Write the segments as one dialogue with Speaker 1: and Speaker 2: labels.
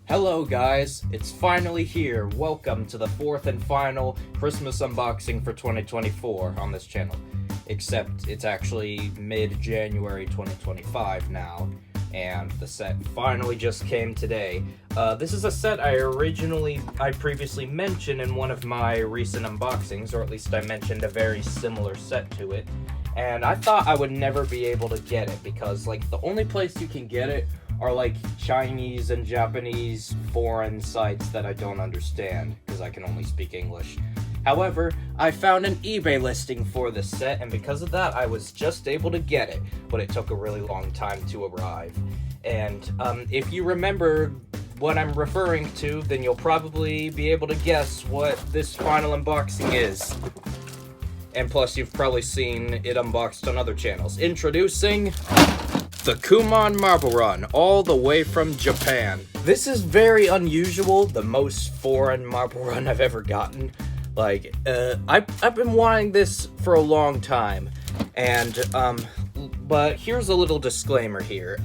Speaker 1: Hello guys, it's finally here. Welcome to the fourth and final Christmas unboxing for 2024 on this channel. Except it's actually mid-January 2025 now, and the set finally just came today. This is a set I previously mentioned in one of my recent unboxings, or at least I mentioned a very similar set to it. And I thought I would never be able to get it because, like, the only place you can get it are like Chinese and Japanese foreign sites that I don't understand because I can only speak English. However, I found an eBay listing for this set, and because of that, I was just able to get it, but it took a really long time to arrive. And if you remember what I'm referring to, then you'll probably be able to guess what this final unboxing is. And plus, you've probably seen it unboxed on other channels. Introducing the Kumon Marble Run, all the way from Japan. This is very unusual, the most foreign marble run I've ever gotten. Like, I've been wanting this for a long time, and, but here's a little disclaimer here.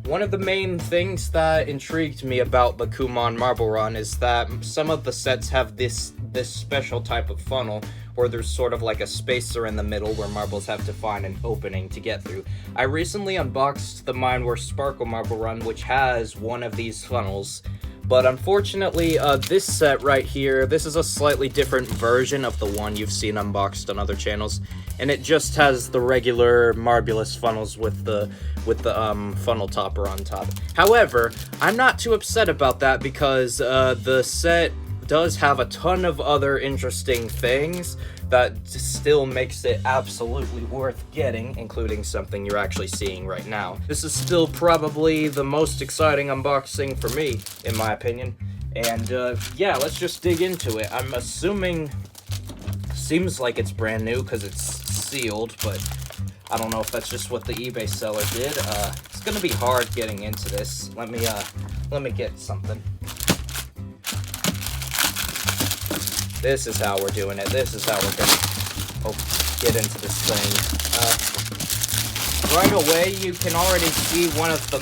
Speaker 1: One of the main things that intrigued me about the Kumon Marble Run is that some of the sets have this special type of funnel where there's sort of like a spacer in the middle where marbles have to find an opening to get through. I recently unboxed the Mine Were Sparkle Marble Run, which has one of these funnels, but unfortunately, this set right here, this is a slightly different version of the one you've seen unboxed on other channels, and it just has the regular Marbulous funnels with the funnel topper on top. However, I'm not too upset about that because the set does have a ton of other interesting things that still makes it absolutely worth getting, including something you're actually seeing right now. This is still probably the most exciting unboxing for me, in my opinion. And yeah, let's just dig into it. I'm assuming, seems like it's brand new because it's sealed, but I don't know if that's just what the eBay seller did. It's gonna be hard getting into this. Let me get something. This is how we're doing it. This is how we're gonna get into this thing. Right away, you can already see one of the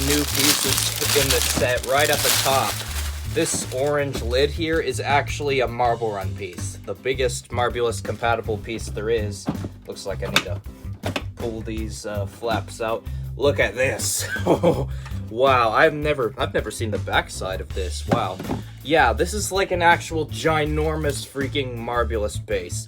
Speaker 1: new pieces in the set right at the top. This orange lid here is actually a Marble Run piece. The biggest Marbulous compatible piece there is. Looks like I need to pull these flaps out. Look at this. Wow, I've never seen the backside of this. Wow. Yeah, this is like an actual ginormous freaking Marbulous base.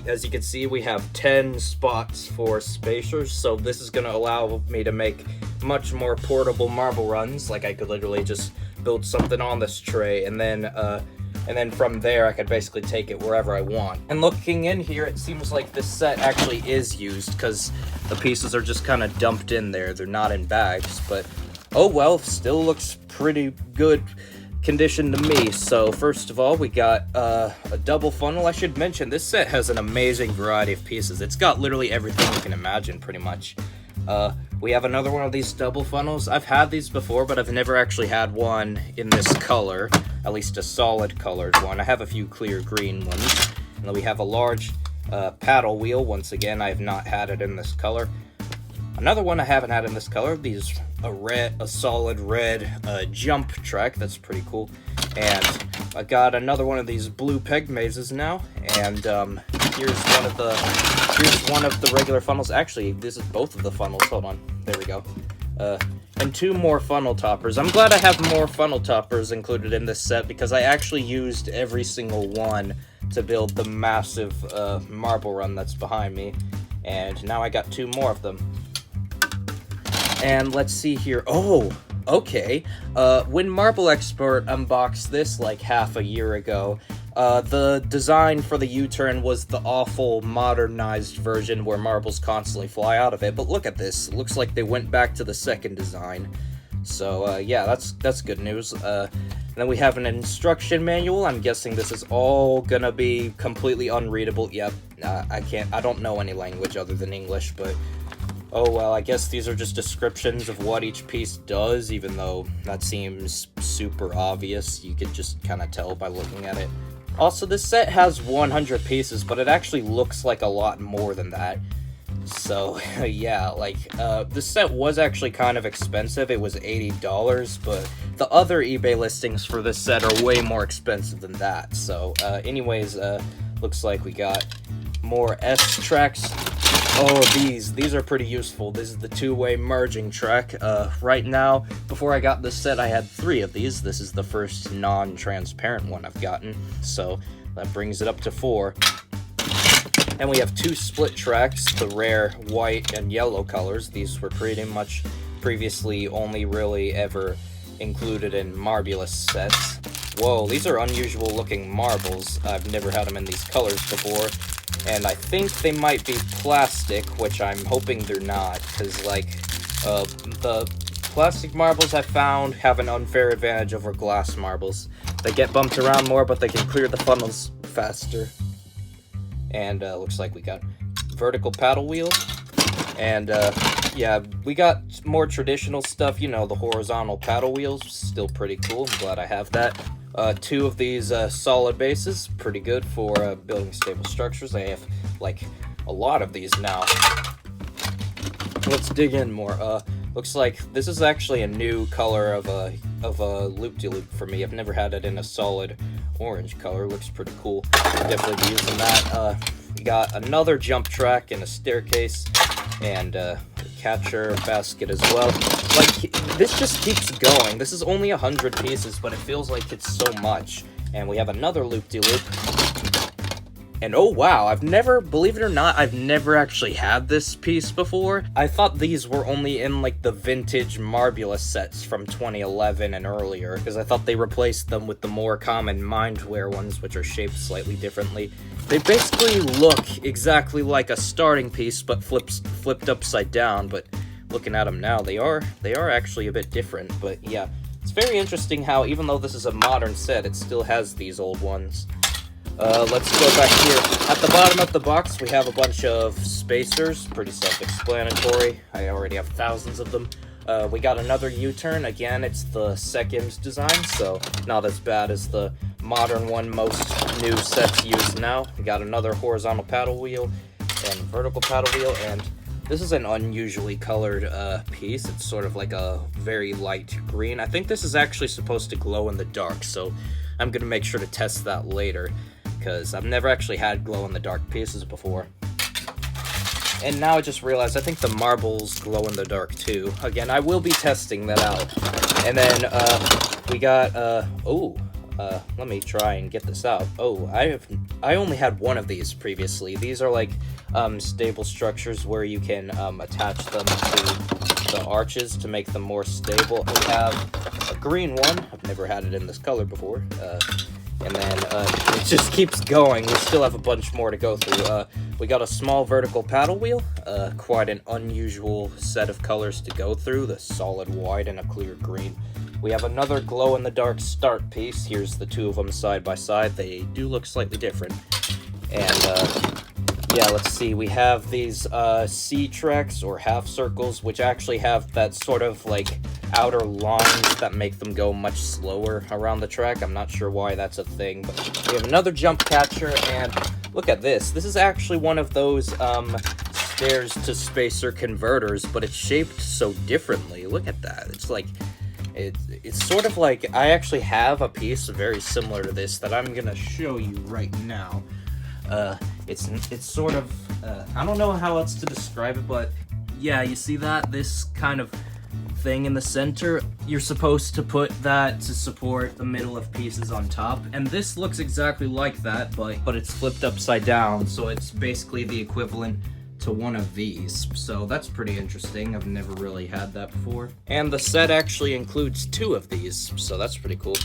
Speaker 1: As you can see, we have 10 spots for spacers, so this is going to allow me to make much more portable marble runs. Like, I could literally just build something on this tray, and then from there, I could basically take it wherever I want. And looking in here, it seems like this set actually is used, because the pieces are just kind of dumped in there. They're not in bags, but oh well, still looks pretty good condition to me. So first of all, we got a double funnel. I should mention, this set has an amazing variety of pieces. It's got literally everything you can imagine, pretty much. We have another one of these double funnels. I've had these before, but I've never actually had one in this color, at least a solid colored one. I have a few clear green ones. And then we have a large paddle wheel. Once again, I have not had it in this color. Another one I haven't had in this color, a solid red jump track. That's pretty cool. And I got another one of these blue peg mazes now, and here's one of the regular funnels. Actually, this is both of the funnels. Hold on, there we go. And two more funnel toppers. I'm glad I have more funnel toppers included in this set because I actually used every single one to build the massive marble run that's behind me, and now I got two more of them. And let's see here. Oh, okay. When Marble Expert unboxed this like half a year ago, the design for the U-turn was the awful modernized version where marbles constantly fly out of it. But look at this. It looks like they went back to the second design. So yeah, that's good news. And then we have an instruction manual. I'm guessing this is all gonna be completely unreadable. Yep. I don't know any language other than English, but oh well, I guess these are just descriptions of what each piece does, even though that seems super obvious. You could just kind of tell by looking at it. Also, this set has 100 pieces, but it actually looks like a lot more than that. So, yeah, like, this set was actually kind of expensive. It was $80, but the other eBay listings for this set are way more expensive than that. So, anyways, looks like we got more S tracks. Oh, these are pretty useful. This is the two-way merging track. Right now, before I got this set, I had 3 of these. This is the first non-transparent one I've gotten, so that brings it up to 4. And we have 2 split tracks, the rare white and yellow colors. These were pretty much previously only really ever included in Marbulous sets. Whoa, these are unusual looking marbles. I've never had them in these colors before. And I think they might be plastic, which I'm hoping they're not, because, like, the plastic marbles I found have an unfair advantage over glass marbles. They get bumped around more, but they can clear the funnels faster. And, looks like we got vertical paddle wheel. And, yeah, we got more traditional stuff, you know, the horizontal paddle wheels, still pretty cool. I'm glad I have that. 2 of these solid bases, pretty good for building stable structures. I have like a lot of these now. Let's dig in more. Looks like this is actually a new color of a loop-de-loop for me. I've never had it in a solid orange color. Looks pretty cool. Definitely be using that. We got another jump track and a staircase, and a catcher basket as well. Like, this just keeps going. This is only 100 pieces, but it feels like it's so much. And we have another loop-de-loop. And oh wow, I've never, believe it or not, I've never actually had this piece before. I thought these were only in like the vintage Marbulous sets from 2011 and earlier, because I thought they replaced them with the more common Mindware ones, which are shaped slightly differently. They basically look exactly like a starting piece, but flipped upside down, but looking at them now, they are actually a bit different. But yeah, it's very interesting how, even though this is a modern set, it still has these old ones. Let's go back here. At the bottom of the box, we have a bunch of spacers, pretty self-explanatory. I already have thousands of them. We got another U-turn. Again, it's the second design, so not as bad as the modern one most new sets use now. We got another horizontal paddle wheel and vertical paddle wheel, and this is an unusually colored piece. It's sort of like a very light green. I think this is actually supposed to glow in the dark, so I'm gonna make sure to test that later, because I've never actually had glow-in-the-dark pieces before. And now I just realized I think the marbles glow in the dark too. Again, I will be testing that out. And then we got let me try and get this out. Oh, I only had one of these previously. These are like stable structures where you can attach them to the arches to make them more stable. We have a green one. I've never had it in this color before. And then it just keeps going. We still have a bunch more to go through. We got a small vertical paddle wheel, quite an unusual set of colors to go through, the solid white and a clear green. We have another glow-in-the-dark start piece. Here's the 2 of them side by side. They do look slightly different. And yeah, let's see. We have these C tracks or half circles, which actually have that sort of like outer lines that make them go much slower around the track. I'm not sure why that's a thing, but we have another jump catcher, and look at this. This is actually one of those stairs to spacer converters, but it's shaped so differently. Look at that. It's like, it's sort of like, I actually have a piece very similar to this that I'm gonna show you right now. It's sort of, I don't know how else to describe it, but yeah, you see that? This kind of thing in the center, you're supposed to put that to support the middle of pieces on top, and this looks exactly like that, but it's flipped upside down, so it's basically the equivalent to one of these. So that's pretty interesting. I've never really had that before. And the set actually includes 2 of these, so that's pretty cool.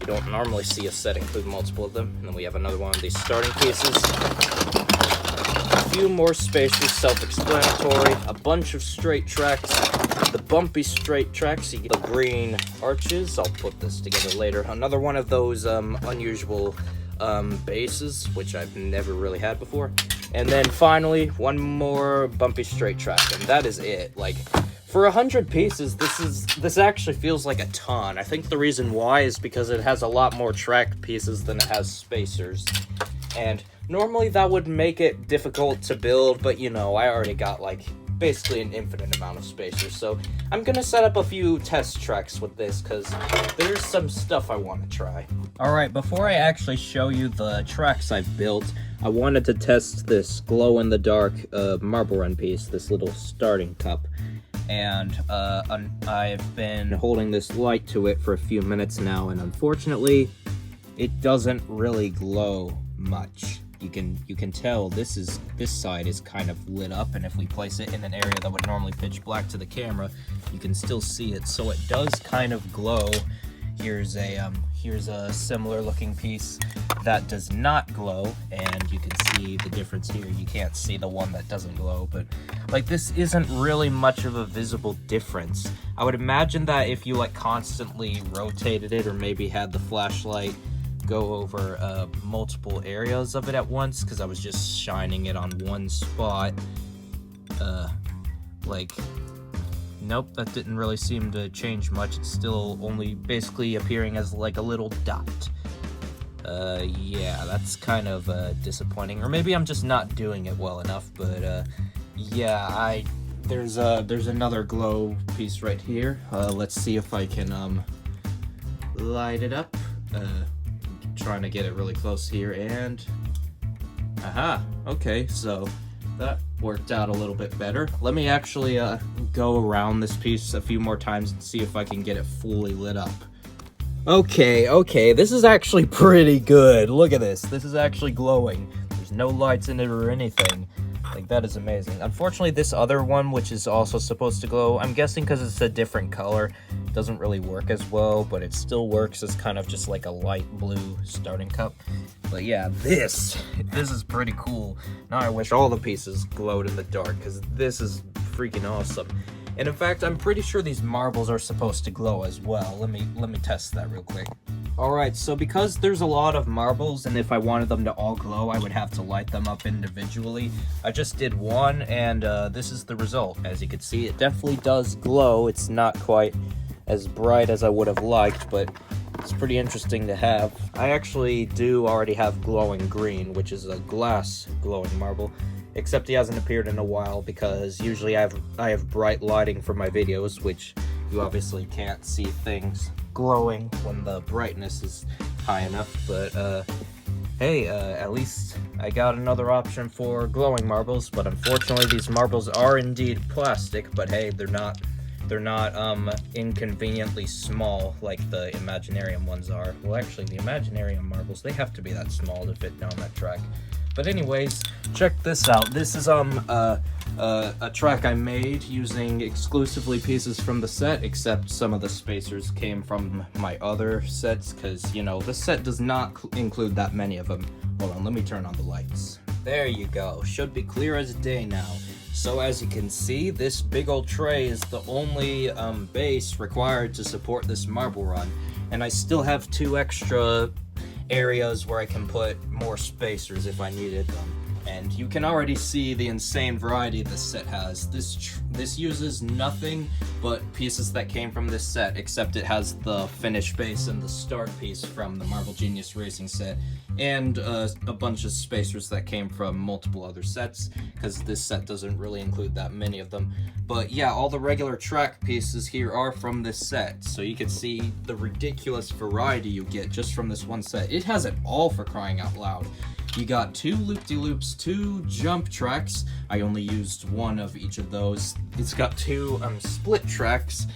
Speaker 1: You don't normally see a set include multiple of them. And then we have another one of these starting pieces. A few more spacers, self-explanatory. A bunch of straight tracks. The bumpy straight tracks, you get the green arches. I'll put this together later. Another one of those unusual bases, which I've never really had before. And then finally, one more bumpy straight track, and that is it. Like, for 100 pieces, this actually feels like a ton. I think the reason why is because it has a lot more track pieces than it has spacers. And Normally that would make it difficult to build, but you know, I already got like basically an infinite amount of spacers, so I'm gonna set up a few test tracks with this because there's some stuff I want to try. Alright, before I actually show you the tracks I've built, I wanted to test this glow-in-the-dark Marble Run piece, this little starting cup. And I've been holding this light to it for a few minutes now, and unfortunately, it doesn't really glow much. You can tell this side is kind of lit up, and if we place it in an area that would normally pitch black to the camera, you can still see it. So it does kind of glow. Here's a similar looking piece that does not glow, and you can see the difference here. You can't see the one that doesn't glow, but like this isn't really much of a visible difference. I would imagine that if you like constantly rotated it, or maybe had the flashlight go over multiple areas of it at once, because I was just shining it on one spot, like, nope, that didn't really seem to change much. It's still only basically appearing as like a little dot. Yeah, that's kind of disappointing, or maybe I'm just not doing it well enough, but yeah, there's another glow piece right here. Let's see if I can light it up. Trying to get it really close here, and aha, okay, so that worked out a little bit better. Let me actually go around this piece a few more times and see if I can get it fully lit up. Okay, this is actually pretty good. Look at this. This is actually glowing. There's no lights in it or anything. Like, that is amazing. Unfortunately, this other one, which is also supposed to glow, I'm guessing because it's a different color, doesn't really work as well, but it still works as kind of just like a light blue starting cup. But yeah, this is pretty cool. Now I wish all the pieces glowed in the dark, because this is freaking awesome. And in fact, I'm pretty sure these marbles are supposed to glow as well. Let me test that real quick. Alright, so because there's a lot of marbles, and if I wanted them to all glow, I would have to light them up individually. I just did one, and this is the result. As you can see, it definitely does glow. It's not quite as bright as I would have liked, but it's pretty interesting to have. I actually do already have glowing green, which is a glass glowing marble, except he hasn't appeared in a while because usually I have bright lighting for my videos, which you obviously can't see things glowing when the brightness is high enough, but hey, at least I got another option for glowing marbles. But unfortunately these marbles are indeed plastic, but hey, they're not inconveniently small like the Imaginarium ones are. Well, actually the Imaginarium marbles, they have to be that small to fit down that track. But anyways, check this out. This is a track I made using exclusively pieces from the set, except some of the spacers came from my other sets, because, you know, the set does not include that many of them. Hold on, let me turn on the lights. There you go. Should be clear as day now. So as you can see, this big old tray is the only base required to support this marble run, and I still have 2 extra areas where I can put more spacers if I needed them. And you can already see the insane variety this set has. This uses nothing but pieces that came from this set, except it has the finish base and the start piece from the Marble Genius Racing set, and a bunch of spacers that came from multiple other sets, because this set doesn't really include that many of them. But yeah, all the regular track pieces here are from this set, so you can see the ridiculous variety you get just from this one set. It has it all, for crying out loud. You got 2 loop-de-loops, 2 jump tracks. I only used one of each of those. It's got 2 split tracks,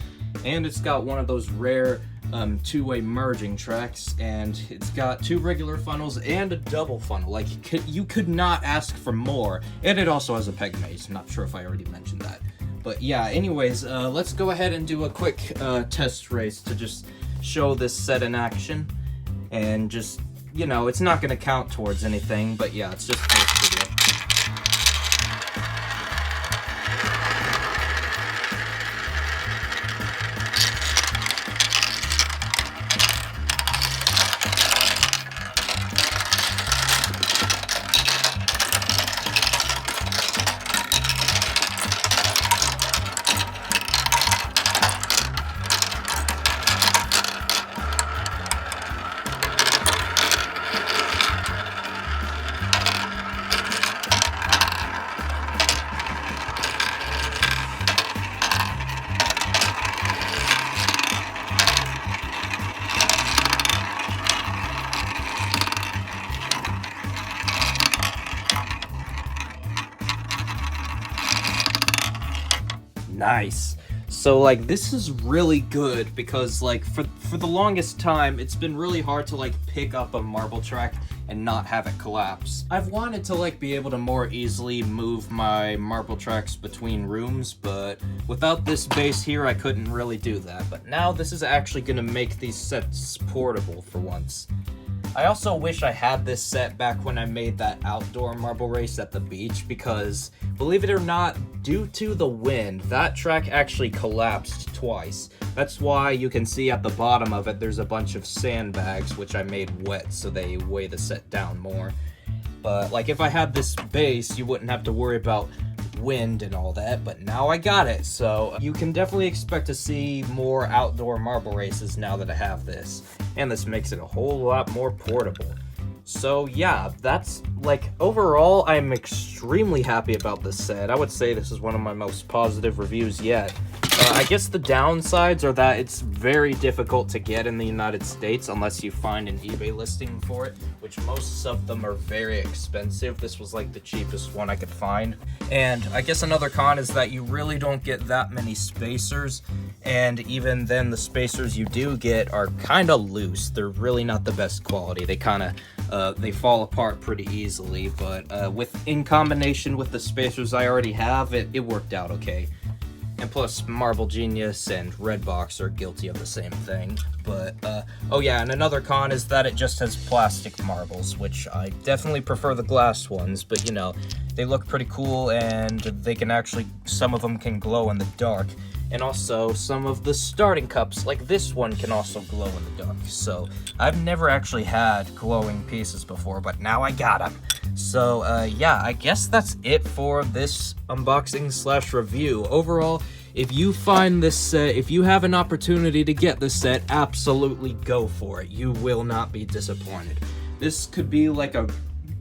Speaker 1: and it's got one of those rare 2-way merging tracks, and it's got 2 regular funnels and a double funnel. Like, you could not ask for more. And it also has a peg maze. Not sure if I already mentioned that. But yeah, anyways, let's go ahead and do a quick test race to just show this set in action, and just, you know, it's not going to count towards anything, but yeah, it's just for this video. Nice. So, like, this is really good because, like, for the longest time, it's been really hard to, like, pick up a marble track and not have it collapse. I've wanted to, like, be able to more easily move my marble tracks between rooms, but without this base here, I couldn't really do that. But now this is actually gonna make these sets portable for once. I also wish I had this set back when I made that outdoor marble race at the beach because, believe it or not, due to the wind, that track actually collapsed twice. That's why you can see at the bottom of it there's a bunch of sandbags, which I made wet so they weigh the set down more. But, like, if I had this base, you wouldn't have to worry about wind and all that, but now I got it, so you can definitely expect to see more outdoor marble races now that I have this, and this makes it a whole lot more portable. So yeah, that's, like, overall, I'm extremely happy about this set. I would say this is one of my most positive reviews yet. I guess the downsides are that it's very difficult to get in the United States unless you find an eBay listing for it, which most of them are very expensive. This was like the cheapest one I could find. And I guess another con is that you really don't get that many spacers, and even then the spacers you do get are kind of loose. They're really not the best quality. They kind of they fall apart pretty easily, but in combination with the spacers I already have, it worked out okay. And plus, Marble Genius and Redbox are guilty of the same thing. But, oh yeah, and another con is that it just has plastic marbles, which I definitely prefer the glass ones, but you know, they look pretty cool and they can actually, some of them can glow in the dark. And also, some of the starting cups, like this one, can also glow in the dark. So, I've never actually had glowing pieces before, but now I got them. So, yeah, I guess that's it for this unboxing / review. Overall, if you find this set, if you have an opportunity to get this set, absolutely go for it. You will not be disappointed. This could be like a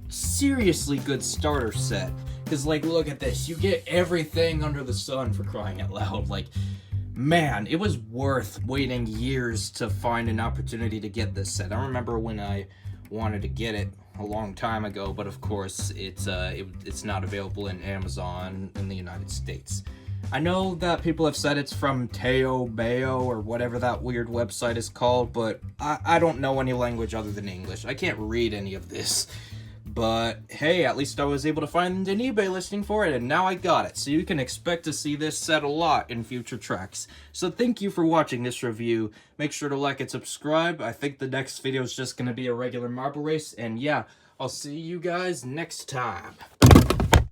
Speaker 1: seriously good starter set. Because, like, look at this. You get everything under the sun, for crying out loud. Like, man, it was worth waiting years to find an opportunity to get this set. I remember when I wanted to get it a long time ago, but of course, it's not available in Amazon in the United States. I know that people have said it's from Teo Bayo or whatever that weird website is called, but I don't know any language other than English. I can't read any of this. But hey, at least I was able to find an eBay listing for it, and now I got it. So you can expect to see this set a lot in future tracks. So thank you for watching this review. Make sure to like and subscribe. I think the next video is just going to be a regular marble race. And yeah, I'll see you guys next time.